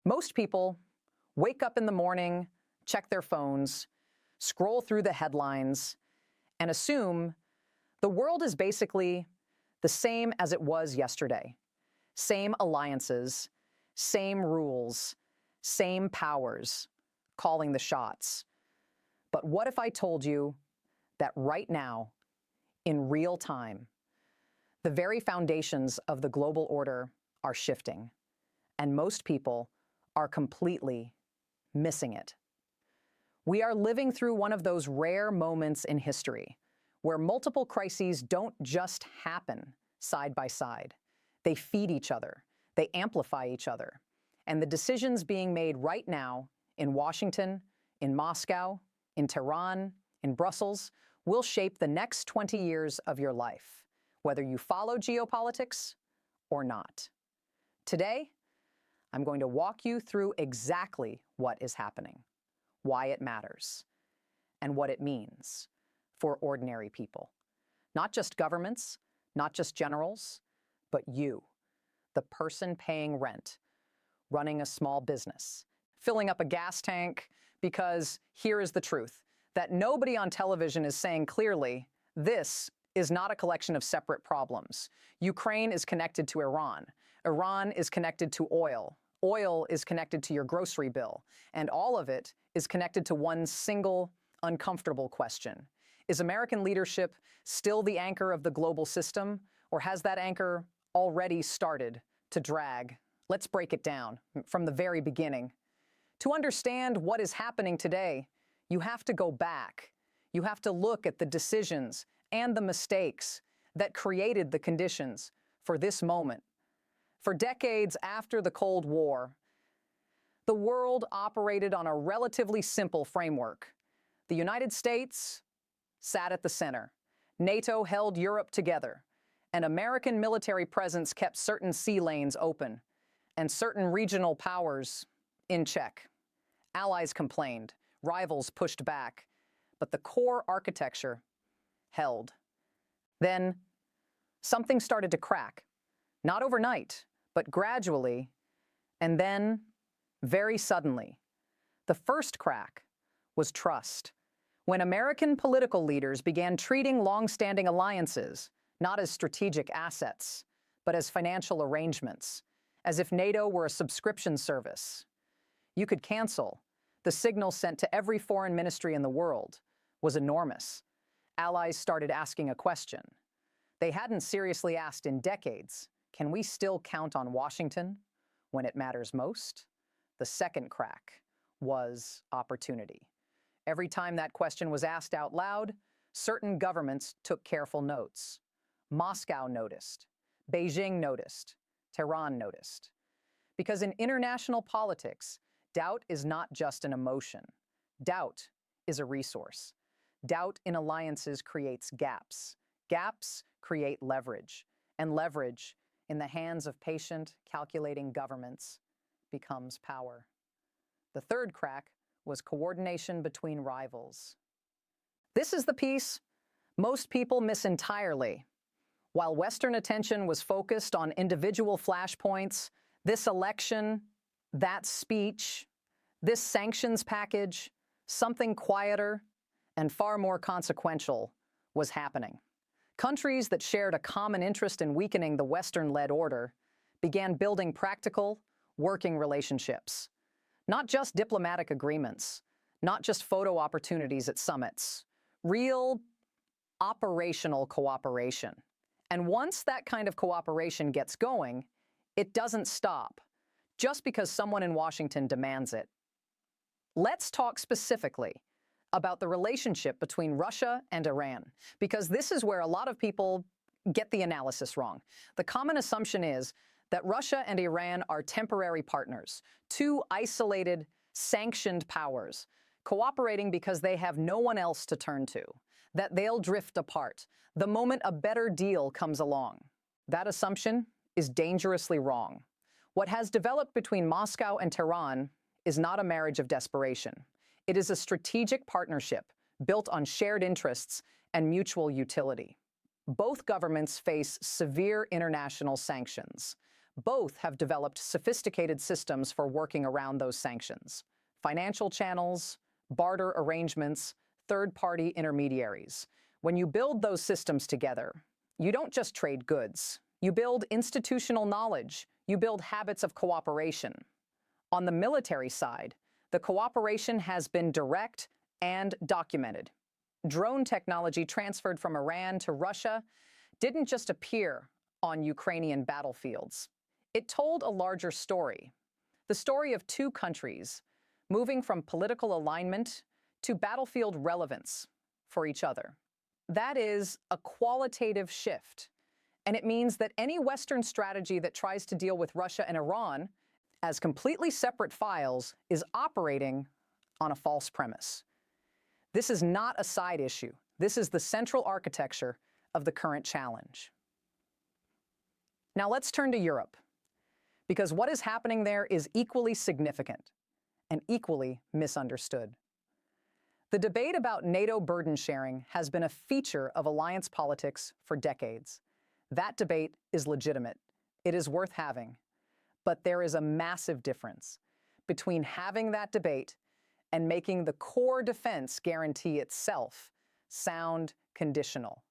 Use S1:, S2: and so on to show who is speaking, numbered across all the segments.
S1: Most people wake up in the morning, check their phones, scroll through the headlines, and assume the world is basically the same as it was yesterday. Same alliances, same rules, same powers, calling the shots. But what if I told you that right now, in real time, the very foundations of the global order are shifting, and most people are completely missing it? We are living through one of those rare moments in history where multiple crises don't just happen side by side. They feed each other, they amplify each other. And the decisions being made right now in Washington, in Moscow, in Tehran, in Brussels, will shape the next 20 years of your life, whether you follow geopolitics or not. Today, I'm going to walk you through exactly what is happening, why it matters, and what it means for ordinary people. Not just governments, not just generals, but you, the person paying rent, running a small business, filling up a gas tank, because here is the truth, that nobody on television is saying clearly, this is not a collection of separate problems. Ukraine is connected to Iran. Iran is connected to oil. Oil is connected to your grocery bill. And all of it is connected to one single, uncomfortable question. Is American leadership still the anchor of the global system, or has that anchor already started to drag? Let's break it down from the very beginning. To understand what is happening today, you have to go back. You have to look at the decisions and the mistakes that created the conditions for this moment. For decades after the Cold War, the world operated on a relatively simple framework. The United States sat at the center. NATO held Europe together. An American military presence kept certain sea lanes open and certain regional powers in check. Allies complained, rivals pushed back, but the core architecture held. Then something started to crack, not overnight, but gradually, and then very suddenly. The first crack was trust. When American political leaders began treating long-standing alliances not as strategic assets, but as financial arrangements, as if NATO were a subscription service you could cancel, the signal sent to every foreign ministry in the world was enormous. Allies started asking a question they hadn't seriously asked in decades. Can we still count on Washington when it matters most? The second crack was opportunity. Every time that question was asked out loud, certain governments took careful notes. Moscow noticed, Beijing noticed, Tehran noticed. Because in international politics, doubt is not just an emotion. Doubt is a resource. Doubt in alliances creates gaps. Gaps create leverage. And leverage, in the hands of patient, calculating governments, becomes power. The third crack was coordination between rivals. This is the piece most people miss entirely. While Western attention was focused on individual flashpoints, this election, that speech, this sanctions package, something quieter and far more consequential was happening. Countries that shared a common interest in weakening the Western-led order began building practical, working relationships. Not just diplomatic agreements, not just photo opportunities at summits, real operational cooperation. And once that kind of cooperation gets going, it doesn't stop, just because someone in Washington demands it. Let's talk specifically about the relationship between Russia and Iran, because this is where a lot of people get the analysis wrong. The common assumption is that Russia and Iran are temporary partners, two isolated, sanctioned powers, cooperating because they have no one else to turn to, that they'll drift apart the moment a better deal comes along. That assumption is dangerously wrong. What has developed between Moscow and Tehran is not a marriage of desperation. It is a strategic partnership built on shared interests and mutual utility. Both governments face severe international sanctions. Both have developed sophisticated systems for working around those sanctions: financial channels, barter arrangements, third-party intermediaries. When you build those systems together, you don't just trade goods. You build institutional knowledge. You build habits of cooperation. On the military side, the cooperation has been direct and documented. Drone technology transferred from Iran to Russia didn't just appear on Ukrainian battlefields. It told a larger story, the story of two countries moving from political alignment to battlefield relevance for each other. That is a qualitative shift, and it means that any Western strategy that tries to deal with Russia and Iran as completely separate files is operating on a false premise. This is not a side issue. This is the central architecture of the current challenge. Now let's turn to Europe, because what is happening there is equally significant and equally misunderstood. The debate about NATO burden sharing has been a feature of alliance politics for decades. That debate is legitimate. It is worth having. But there is a massive difference between having that debate and making the core defense guarantee itself sound conditional.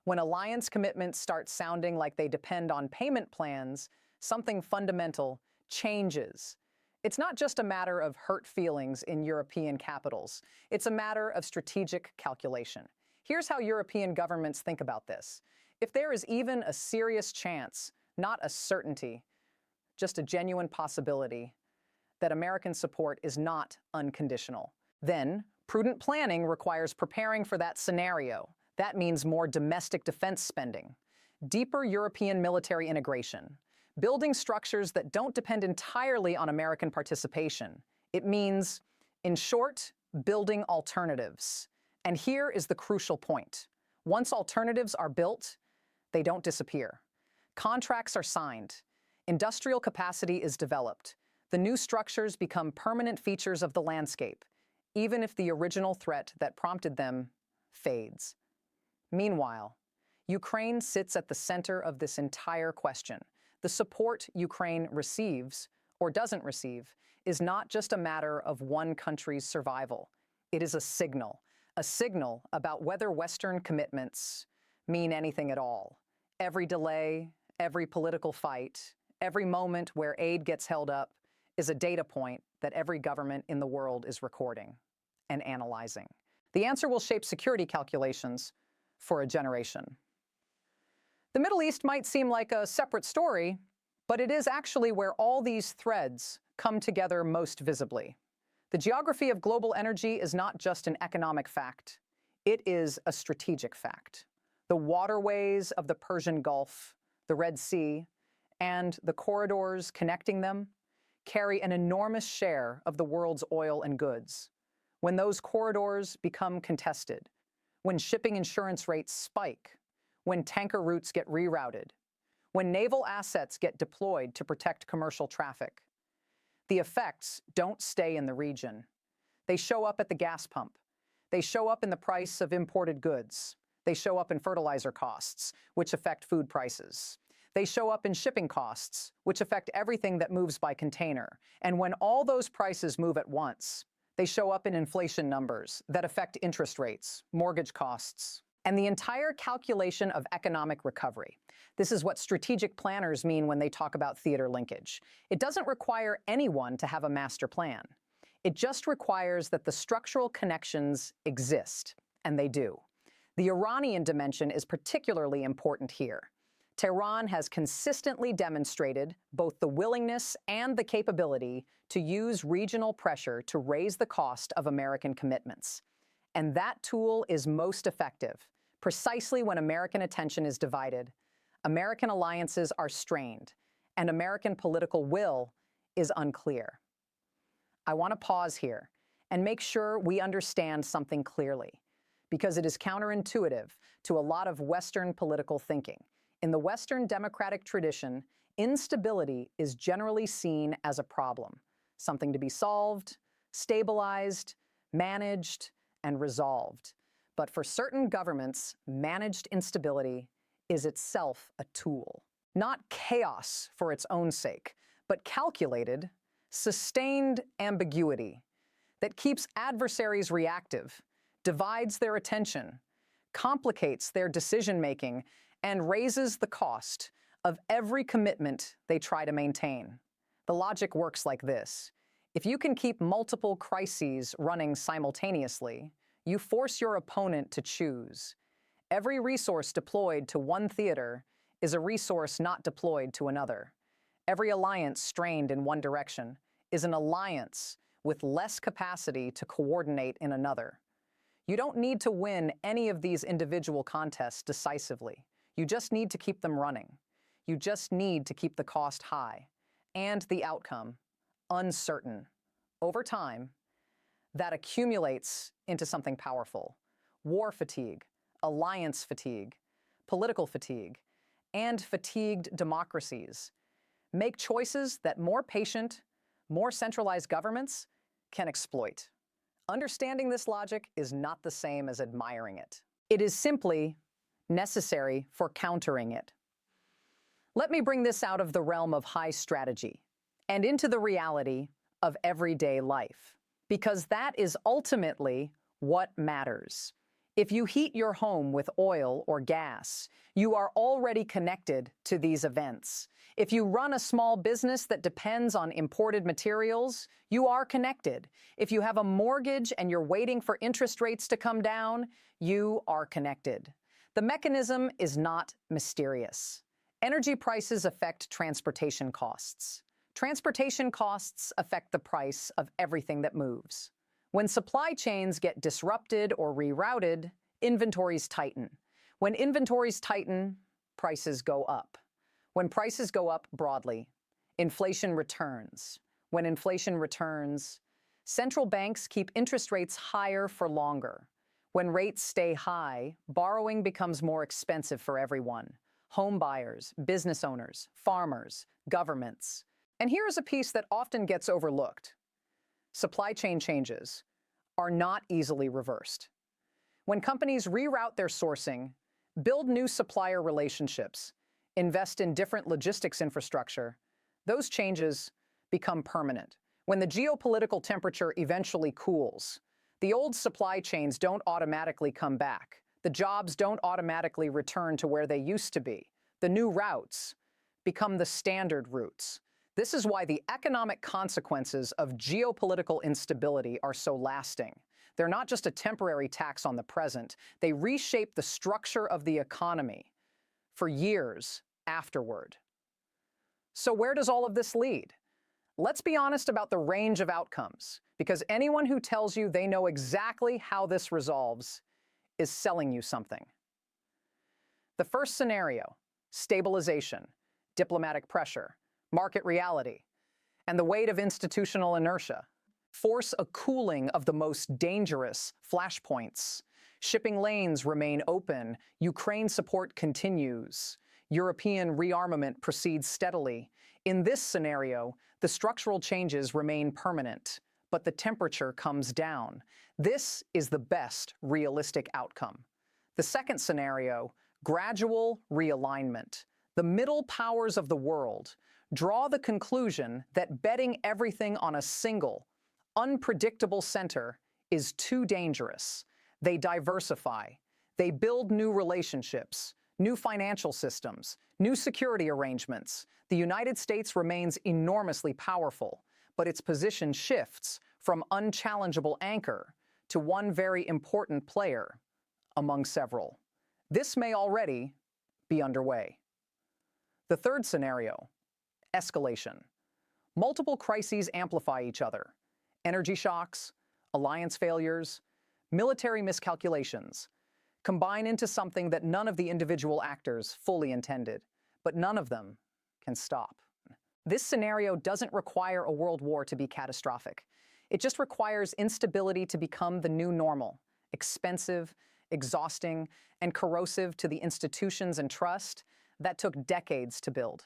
S1: When alliance commitments start sounding like they depend on payment plans, something fundamental changes. It's not just a matter of hurt feelings in European capitals. It's a matter of strategic calculation. Here's how European governments think about this. If there is even a serious chance, not a certainty, just a genuine possibility, that American support is not unconditional, then prudent planning requires preparing for that scenario. That means more domestic defense spending, deeper European military integration, building structures that don't depend entirely on American participation. It means, in short, building alternatives. And here is the crucial point. Once alternatives are built, they don't disappear. Contracts are signed. Industrial capacity is developed. The new structures become permanent features of the landscape, even if the original threat that prompted them fades. Meanwhile, Ukraine sits at the center of this entire question. The support Ukraine receives, or doesn't receive, is not just a matter of one country's survival. It is a signal about whether Western commitments mean anything at all. Every delay, every political fight, every moment where aid gets held up is a data point that every government in the world is recording and analyzing. The answer will shape security calculations for a generation. The Middle East might seem like a separate story, but it is actually where all these threads come together most visibly. The geography of global energy is not just an economic fact. It is a strategic fact. The waterways of the Persian Gulf, the Red Sea, and the corridors connecting them carry an enormous share of the world's oil and goods. When those corridors become contested, when shipping insurance rates spike, when tanker routes get rerouted, when naval assets get deployed to protect commercial traffic, the effects don't stay in the region. They show up at the gas pump. They show up in the price of imported goods. They show up in fertilizer costs, which affect food prices. They show up in shipping costs, which affect everything that moves by container. And when all those prices move at once, they show up in inflation numbers that affect interest rates, mortgage costs, and the entire calculation of economic recovery. This is what strategic planners mean when they talk about theater linkage. It doesn't require anyone to have a master plan. It just requires that the structural connections exist, and they do. The Iranian dimension is particularly important here. Tehran has consistently demonstrated both the willingness and the capability to use regional pressure to raise the cost of American commitments. And that tool is most effective precisely when American attention is divided, American alliances are strained, and American political will is unclear. I want to pause here and make sure we understand something clearly, because it is counterintuitive to a lot of Western political thinking. In the Western democratic tradition, instability is generally seen as a problem, something to be solved, stabilized, managed, and resolved. But for certain governments, managed instability is itself a tool. Not chaos for its own sake, but calculated, sustained ambiguity that keeps adversaries reactive, divides their attention, complicates their decision-making, and raises the cost of every commitment they try to maintain. The logic works like this. If you can keep multiple crises running simultaneously, you force your opponent to choose. Every resource deployed to one theater is a resource not deployed to another. Every alliance strained in one direction is an alliance with less capacity to coordinate in another. You don't need to win any of these individual contests decisively. You just need to keep them running. You just need to keep the cost high and the outcome uncertain. Over time, that accumulates into something powerful. War fatigue, alliance fatigue, political fatigue, and fatigued democracies make choices that more patient, more centralized governments can exploit. Understanding this logic is not the same as admiring it. It is simply necessary for countering it. Let me bring this out of the realm of high strategy and into the reality of everyday life, because that is ultimately what matters. If you heat your home with oil or gas, you are already connected to these events. If you run a small business that depends on imported materials, you are connected. If you have a mortgage and you're waiting for interest rates to come down, you are connected. The mechanism is not mysterious. Energy prices affect transportation costs. Transportation costs affect the price of everything that moves. When supply chains get disrupted or rerouted, inventories tighten. When inventories tighten, prices go up. When prices go up broadly, inflation returns. When inflation returns, central banks keep interest rates higher for longer. When rates stay high, borrowing becomes more expensive for everyone. Home buyers, business owners, farmers, governments. And here is a piece that often gets overlooked. Supply chain changes are not easily reversed. When companies reroute their sourcing, build new supplier relationships, invest in different logistics infrastructure, those changes become permanent. When the geopolitical temperature eventually cools, the old supply chains don't automatically come back. The jobs don't automatically return to where they used to be. The new routes become the standard routes. This is why the economic consequences of geopolitical instability are so lasting. They're not just a temporary tax on the present. They reshape the structure of the economy for years afterward. So where does all of this lead? Let's be honest about the range of outcomes, because anyone who tells you they know exactly how this resolves is selling you something. The first scenario, stabilization, diplomatic pressure, market reality, and the weight of institutional inertia force a cooling of the most dangerous flashpoints. Shipping lanes remain open, Ukraine support continues, European rearmament proceeds steadily. In this scenario, the structural changes remain permanent, but the temperature comes down. This is the best realistic outcome. The second scenario, gradual realignment. The middle powers of the world draw the conclusion that betting everything on a single, unpredictable center is too dangerous. They diversify. They build new relationships, new financial systems, new security arrangements. The United States remains enormously powerful, but its position shifts from unchallengeable anchor to one very important player among several. This may already be underway. The third scenario, escalation. Multiple crises amplify each other. Energy shocks, alliance failures, military miscalculations combine into something that none of the individual actors fully intended, but none of them can stop. This scenario doesn't require a world war to be catastrophic. It just requires instability to become the new normal, expensive, exhausting, and corrosive to the institutions and trust that took decades to build.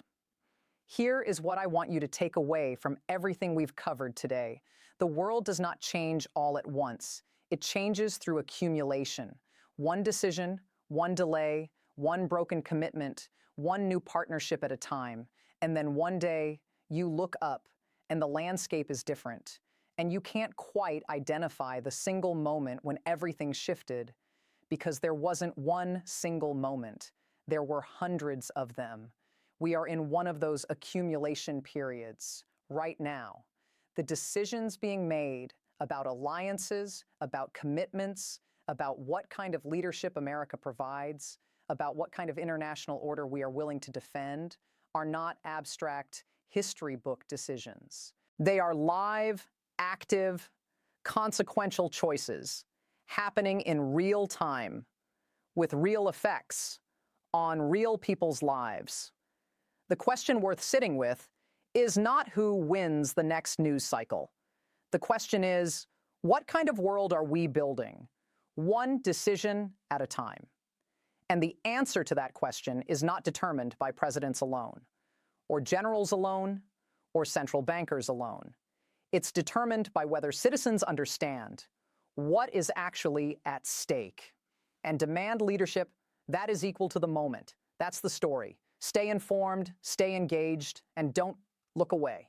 S1: Here is what I want you to take away from everything we've covered today. The world does not change all at once. It changes through accumulation. One decision, one delay, one broken commitment, one new partnership at a time, and then one day you look up and the landscape is different, and you can't quite identify the single moment when everything shifted, because there wasn't one single moment. There were hundreds of them. We are in one of those accumulation periods right now. The decisions being made about alliances, about commitments, about what kind of leadership America provides, about what kind of international order we are willing to defend, are not abstract history book decisions. They are live, active, consequential choices happening in real time with real effects on real people's lives. The question worth sitting with is not who wins the next news cycle. The question is, what kind of world are we building, one decision at a time? And the answer to that question is not determined by presidents alone, or generals alone, or central bankers alone. It's determined by whether citizens understand what is actually at stake and demand leadership that is equal to the moment. That's the story. Stay informed, stay engaged, and don't look away.